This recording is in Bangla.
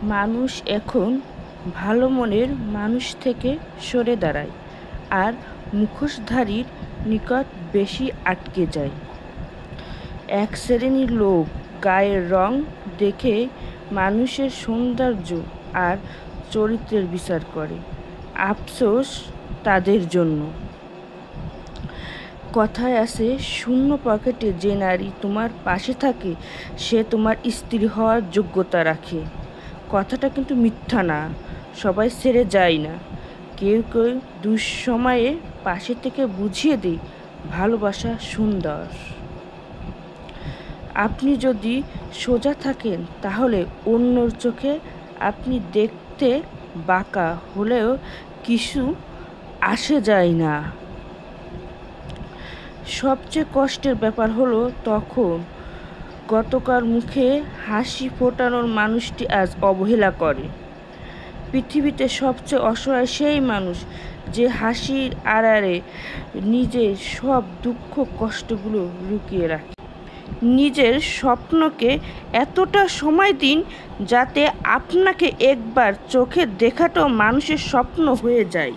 মানুষ এখন ভালো মনের মানুষ থেকে সরে দাঁড়ায় আর মুখোশধারীর নিকট বেশি আটকে যায়। এক শ্রেণীর লোক গায়ের রং দেখে মানুষের সৌন্দর্য আর চরিত্রের বিচার করে। আফসোস তাদের জন্য। কথায় আছে, শূন্য পকেটে যে নারী তোমার পাশে থাকে সে তোমার স্ত্রী হওয়ার যোগ্যতা রাখে। কথাটা কিন্তু মিথ্যা না, সবাই ছেড়ে যায় না। কেউ কেউ দুঃসময়ে পাশে থেকে বুঝিয়ে দেয় ভালোবাসা সুন্দর। আপনি যদি সোজা থাকেন তাহলে অন্যর চোখে আপনি দেখতে বাঁকা হলেও কিছু আসে যায় না। সবচেয়ে কষ্টের ব্যাপার হলো তখন গতকাল মুখে হাসি ফোটানোর মানুষটি আজ অবহেলা করে। পৃথিবীতে সবচেয়ে অসহায় সেই মানুষ যে হাসির আড়ালে নিজের সব দুঃখ কষ্টগুলো লুকিয়ে রাখে। নিজের স্বপ্নকে এতটা সময় দিন যাতে আপনাকে একবার চোখে দেখাটাও মানুষের স্বপ্ন হয়ে যায়।